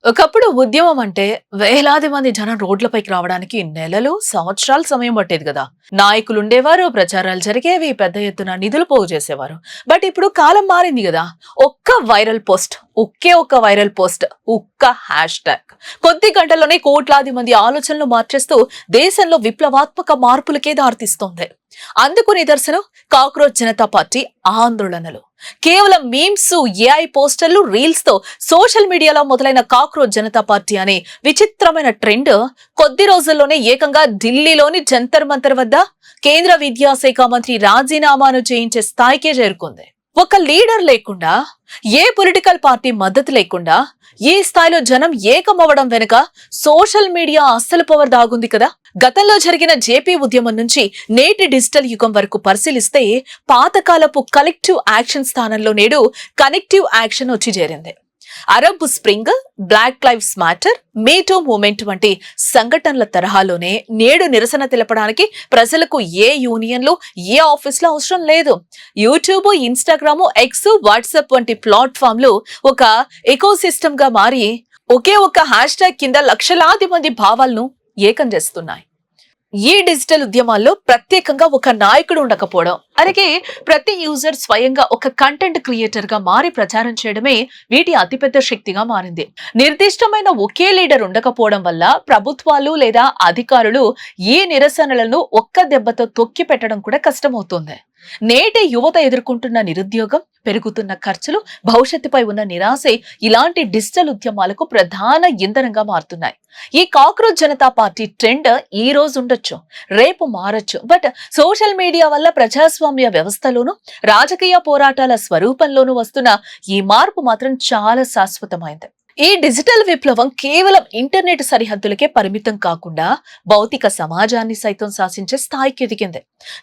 ఒకప్పుడు ఉద్యమం అంటే వేలాది మంది జనం రోడ్లపైకి రావడానికి నెలలు, సంవత్సరాలు సమయం పట్టేది కదా. నాయకులు ఉండేవారు, ప్రచారాలు జరిగేవి, పెద్ద ఎత్తున నిధులు పోగు చేసేవారు. బట్ ఇప్పుడు కాలం మారింది కదా. ఒక్క వైరల్ పోస్ట్, ఒక్క హ్యాష్ ట్యాగ్ కొద్ది గంటల్లోనే కోట్లాది మంది ఆలోచనలు మార్చేస్తూ దేశంలో విప్లవాత్మక మార్పులకే దారితీస్తోంది. అందుకు నిదర్శనం కాక్రోచ్ జనతా పార్టీ ఆందోళనలు. కేవలం మీమ్స్, ఏఐ పోస్టర్లు, రీల్స్ తో సోషల్ మీడియాలో మొదలైన కాక్రోచ్ జనతా పార్టీ అనే విచిత్రమైన ట్రెండ్ కొద్ది రోజుల్లోనే ఏకంగా ఢిల్లీలోని జంతర్ మంతర్ వద్ద కేంద్ర విద్యాశాఖ మంత్రి రాజీనామాను చేయించే స్థాయికే చేరుకుంది. ఒక లీడర్ లేకుండా, ఏ పొలిటికల్ పార్టీ మద్దతు లేకుండా ఈ స్థాయిలో జనం ఏకమవడం వెనుక సోషల్ మీడియా అస్సలు పవర్ దాగుంది కదా. గతంలో జరిగిన జేపీ ఉద్యమం నుంచి నేటి డిజిటల్ యుగం వరకు పరిశీలిస్తే పాతకాలపు కలెక్టివ్ యాక్షన్ స్థానంలో నేడు కనెక్టివ్ యాక్షన్ వచ్చి చేరింది. Arab spring, black lives matter, me too movement వంటి సంఘటనల తరహాలోనే నేడు నిరసన తెలపడానికి ప్రజలకు ఏ యూనియన్లు, ఏ ఆఫీసులు అవసరం లేదు. యూట్యూబ్, ఇన్స్టాగ్రామ్, ఎక్స్, వాట్సాప్ వంటి ప్లాట్ఫామ్లు ఒక ఎకోసిస్టమ్ గా మారి ఒకే ఒక్క హ్యాష్ ట్యాగ్ కింద లక్షలాది మంది భావాలను ఏకం చేస్తున్నాయి. ఈ డిజిటల్ ఉద్యమాల్లో ప్రత్యేకంగా ఒక నాయకుడు ఉండకపోవడం, అలాగే ప్రతి యూజర్ స్వయంగా ఒక కంటెంట్ క్రియేటర్ గా మారి ప్రచారం చేయడమే వీటి అతిపెద్ద శక్తిగా మారింది. నిర్దిష్టమైన ఒకే లీడర్ ఉండకపోవడం వల్ల ప్రభుత్వాలు లేదా అధికారులు ఈ నిరసనలను ఒక్క దెబ్బతో తొక్కి పెట్టడం కూడా కష్టమవుతోంది. నేటి యువత ఎదుర్కొంటున్న నిరుద్యోగం, పెరుగుతున్న ఖర్చులు, భవిష్యత్తుపై ఉన్న నిరాశే ఇలాంటి డిజిటల్ ఉద్యమాలకు ప్రధాన ఇంధనంగా మారుతున్నాయి. ఈ కాక్రోచ్ జనతా పార్టీ ట్రెండ్ ఈ రోజు ఉండొచ్చు, రేపు మారొచ్చు. బట్ సోషల్ మీడియా వల్ల ప్రజాస్వామ్య వ్యవస్థలోనూ, రాజకీయ పోరాటాల స్వరూపంలోనూ వస్తున్న ఈ మార్పు మాత్రం చాలా శాశ్వతమైంది. ఈ డిజిటల్ విప్లవం కేవలం ఇంటర్నెట్ సరిహద్దులకే పరిమితం కాకుండా భౌతిక సమాజాన్ని సైతం శాసించే స్థాయికి ఎదిగింది.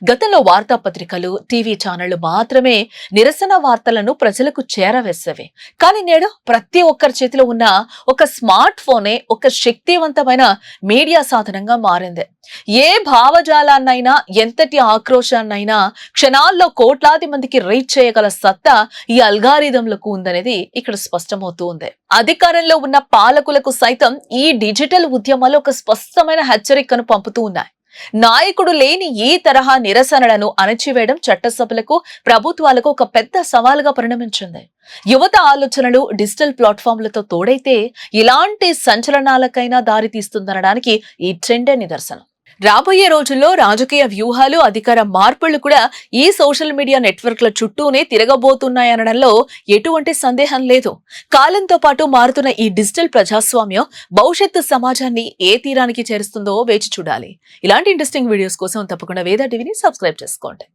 గతంలో వార్తాపత్రికలు, టీవీ ఛానళ్లు మాత్రమే నిరసన వార్తలను ప్రజలకు చేరవేసేవి. కానీ నేడు ప్రతి ఒక్కరి చేతిలో ఉన్న ఒక స్మార్ట్ ఫోనే ఒక శక్తివంతమైన మీడియా సాధనంగా మారింది. ఏ భావజాలాన్నైనా, ఎంతటి ఆక్రోశాన్నైనా క్షణాల్లో కోట్లాది మందికి రీచ్ చేయగల సత్తా ఈ అల్గారిథంలకు ఉందనేది ఇక్కడ స్పష్టమవుతూ ఉంది. అధికారంలో ఉన్న పాలకులకు సైతం ఈ డిజిటల్ ఉద్యమాలు ఒక స్పష్టమైన హెచ్చరికను పంపుతూ ఉన్నాయి. నాయకుడు లేని ఈ తరహా నిరసనలను అణచివేయడం చట్టసభలకు, ప్రభుత్వాలకు ఒక పెద్ద సవాలుగా పరిణమించింది. యువత ఆలోచనలు డిజిటల్ ప్లాట్ఫామ్లతో తోడైతే ఇలాంటి సంచలనాలకైనా దారి తీస్తుందనడానికి ఈ ట్రెండే నిదర్శనం. రాబోయే రోజుల్లో రాజకీయ వ్యూహాలు, అధికార మార్పులు కూడా ఈ సోషల్ మీడియా నెట్వర్క్ల చుట్టూనే తిరగబోతున్నాయనడంలో ఎటువంటి సందేహం లేదు. కాలంతో పాటు మారుతున్న ఈ డిజిటల్ ప్రజాస్వామ్యం భవిష్యత్తు సమాజాన్ని ఏ తీరానికి చేరుస్తుందో వేచి చూడాలి. ఇలాంటి ఇంట్రెస్టింగ్ వీడియోస్ కోసం తప్పకుండా వేద టీవీని సబ్స్క్రైబ్ చేసుకోండి.